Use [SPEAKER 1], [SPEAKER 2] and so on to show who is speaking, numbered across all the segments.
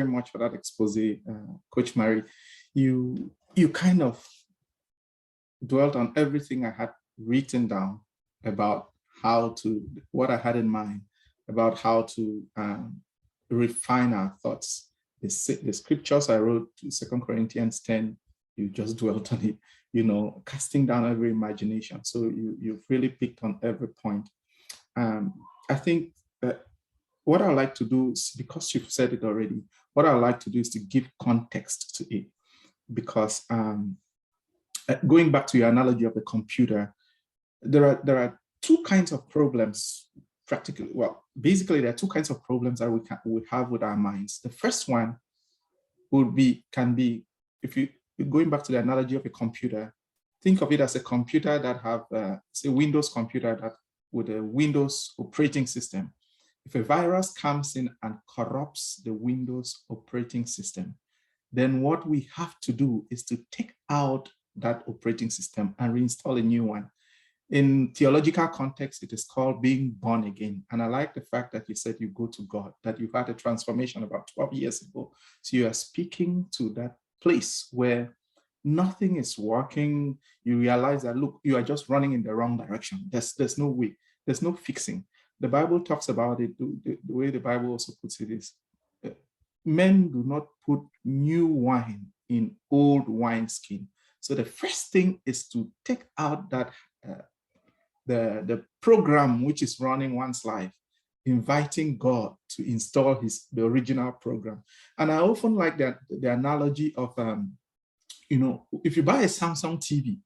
[SPEAKER 1] very much for that expose, Coach Mary. You kind of dwelt on everything I had written down about what I had in mind about how to refine our thoughts. The scriptures I wrote, 2 Corinthians 10, you just dwelt on it, casting down every imagination. So you've really picked on every point. I think that what I like to do is, because you've said it already, what I like to do is to give context to it. Because going back to your analogy of the computer, there are two kinds of problems practically. Well, basically, there are two kinds of problems that we have with our minds. The first one can be, if you going back to the analogy of a computer, think of it as a computer that have, say, Windows computer that with a Windows operating system. If a virus comes in and corrupts the Windows operating system, then what we have to do is to take out that operating system and reinstall a new one. In theological context, it is called being born again. And I like the fact that you said you go to God, that you've had a transformation about 12 years ago. So you are speaking to that place where nothing is working. You realize that, look, you are just running in the wrong direction. There's no way. There's no fixing. The Bible talks about it. The way the Bible also puts it is, men do not put new wine in old wineskin. So the first thing is to take out that the program which is running one's life, inviting God to install the original program. And I often like the analogy of, if you buy a Samsung TV,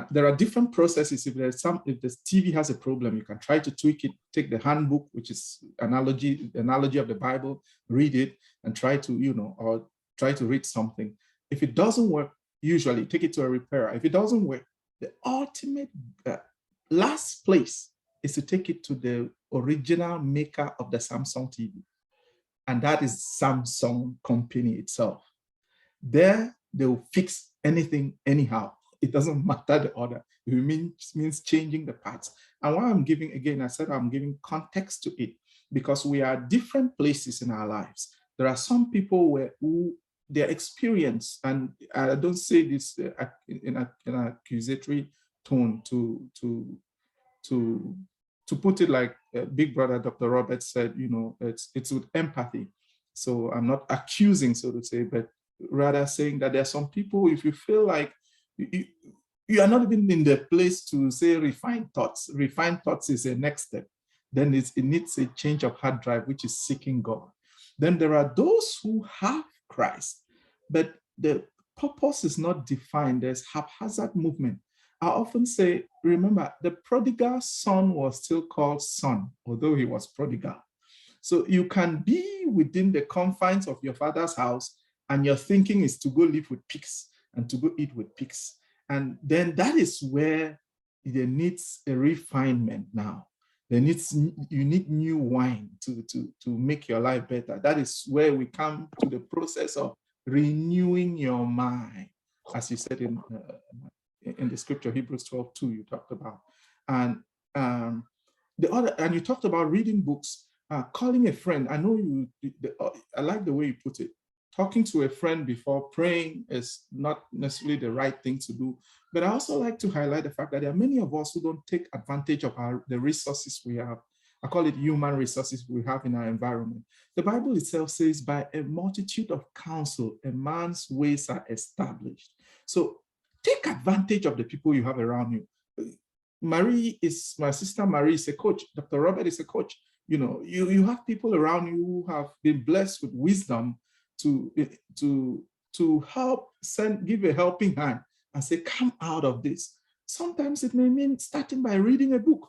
[SPEAKER 1] there are different processes. If the TV has a problem, you can try to tweak it, take the handbook, which is the analogy of the Bible, read it, and try to, or try to read something. If it doesn't work, usually take it to a repairer. If it doesn't work, the ultimate last place is to take it to the original maker of the Samsung TV. And that is Samsung company itself. There, they will fix anything anyhow. It doesn't matter the order. It means changing the parts. And what I'm giving, again, I said I'm giving context to it because we are different places in our lives. There are some people who their experience, and I don't say this in an accusatory tone to put it like Big Brother Dr. Roberts said, it's with empathy. So I'm not accusing, so to say, but rather saying that there are some people, if you feel like you are not even in the place to say refined thoughts is a next step, then it needs a change of hard drive, which is seeking God. Then there are those who have Christ, but the purpose is not defined. There's haphazard movement. I often say, remember, the prodigal son was still called son, although he was prodigal. So you can be within the confines of your father's house, and your thinking is to go live with pigs and to go eat with pigs. And then that is where there needs a refinement now. You need new wine to make your life better. That is where we come to the process of renewing your mind, as you said in the scripture, Hebrews 12:2, you talked about. And you talked about reading books, calling a friend. I know I like the way you put it. Talking to a friend before praying is not necessarily the right thing to do. But I also like to highlight the fact that there are many of us who don't take advantage of the resources we have. I call it human resources we have in our environment. The Bible itself says, by a multitude of counsel, a man's ways are established. So take advantage of the people you have around you. My sister Marie is a coach. Dr. Robert is a coach. You have people around you who have been blessed with wisdom to help give a helping hand and say, come out of this. Sometimes it may mean starting by reading a book.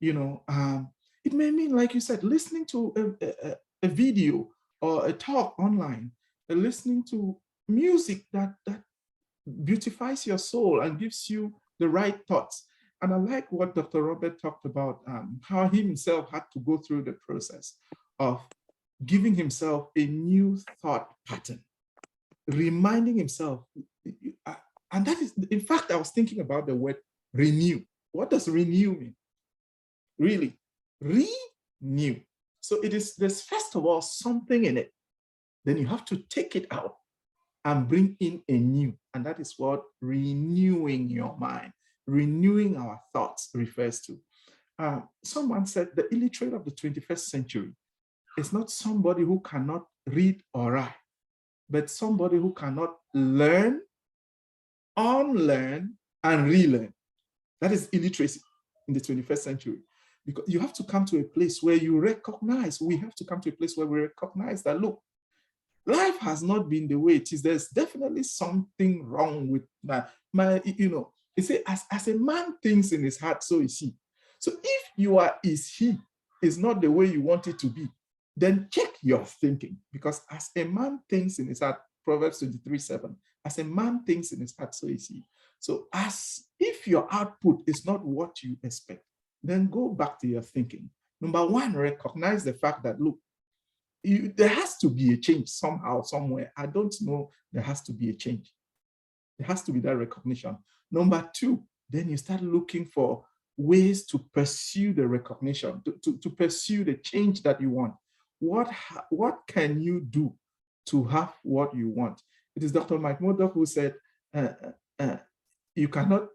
[SPEAKER 1] It may mean, like you said, listening to a video or a talk online, listening to music that beautifies your soul and gives you the right thoughts. And I like what Dr. Robert talked about, how he himself had to go through the process of giving himself a new thought pattern, reminding himself. And that is, in fact, I was thinking about the word renew. What does renew mean? Really, renew. So there's first of all something in it then you have to take it out and bring in a new. And that is what renewing your mind, renewing our thoughts refers to. Someone said the illiterate of the 21st century is not somebody who cannot read or write, but somebody who cannot learn, unlearn, and relearn. That is illiteracy in the 21st century. Because you have to come to a place where you recognize, we have to come to a place where we recognize that, look, life has not been the way it is. There's definitely something wrong with you say, as a man thinks in his heart, so is he. So if you are is not the way you want it to be, then check your thinking. Because as a man thinks in his heart, Proverbs 23:7, as a man thinks in his heart, so is he. So as if your output is not what you expect, then go back to your thinking. Number one, recognize the fact that, look, there has to be a change somehow, somewhere. I don't know, there has to be a change. There has to be that recognition. Number two, then you start looking for ways to pursue the recognition, to pursue the change that you want. What can you do to have what you want? It is Dr. Mike Murdoch who said, you cannot,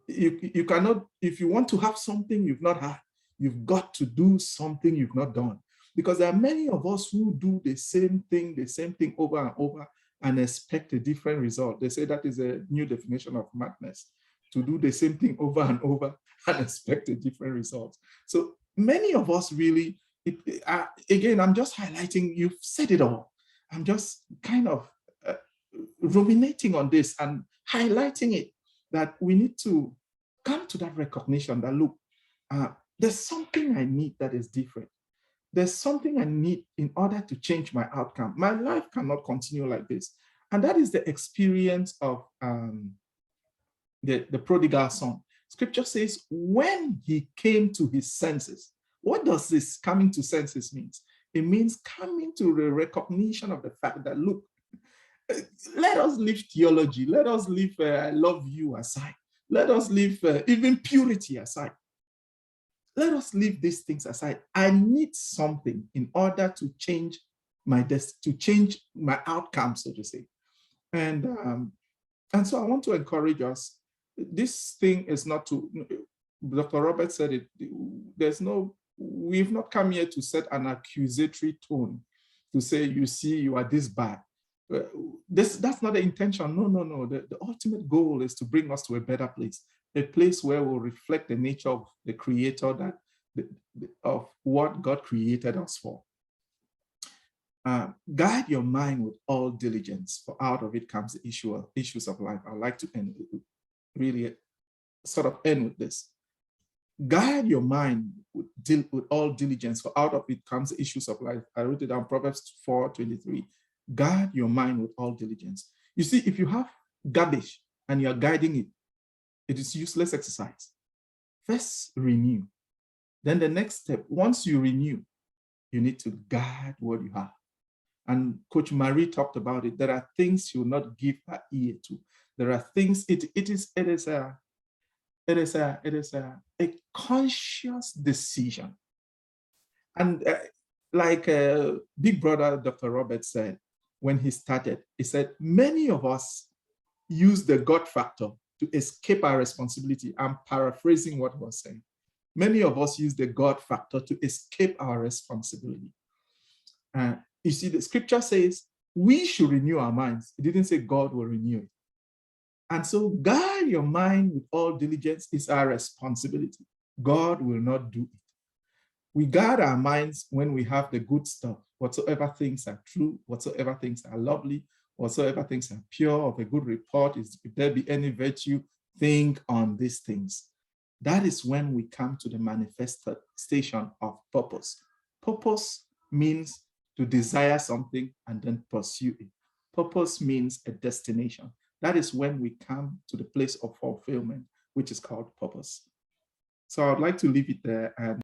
[SPEAKER 1] if you want to have something you've not had, you've got to do something you've not done. Because there are many of us who do the same thing over and over and expect a different result. They say that is a new definition of madness, to do the same thing over and over and expect a different result. So many of us really, again, I'm just highlighting, you've said it all. I'm just kind of ruminating on this and highlighting it, that we need to come to that recognition that, look, there's something I need that is different. There's something I need in order to change my outcome. My life cannot continue like this. And that is the experience of the prodigal son. Scripture says, when he came to his senses. What does this coming to senses mean? It means coming to the recognition of the fact that, look, let us leave theology. Let us leave I love you aside. Let us leave even purity aside. Let us leave these things aside. I need something in order to change my to change my outcome, so to say. And so I want to encourage us. This thing is not to, Dr. Robert said it, we've not come here to set an accusatory tone to say, you see, you are this bad. That's not the intention. No. The ultimate goal is to bring us to a better place, a place where we'll reflect the nature of the Creator, of what God created us for. Guide your mind with all diligence, for out of it comes the issues of life. I'd like to really sort of end with this. Guide your mind with all diligence, for out of it comes the issues of life. I wrote it down, Proverbs 4:23. Guide your mind with all diligence. You see, if you have garbage and you're guiding it, it is useless exercise. First, renew. Then the next step, once you renew, you need to guard what you have. And Coach Marie talked about it. There are things you will not give her ear to. There are things, it is a conscious decision. And like Big Brother Dr. Robert said, when he started, he said, many of us use the God factor to escape our responsibility. I'm paraphrasing what he was saying. Many of us use the God factor to escape our responsibility. You see, the scripture says we should renew our minds. It didn't say God will renew it. And so guide your mind with all diligence is our responsibility. God will not do it. We guard our minds when we have the good stuff, whatsoever things are true, whatsoever things are lovely, whatsoever things are pure, of a good report, if there be any virtue, think on these things. That is when we come to the manifestation of purpose. Purpose means to desire something and then pursue it. Purpose means a destination. That is when we come to the place of fulfillment, which is called purpose. So I'd like to leave it there. And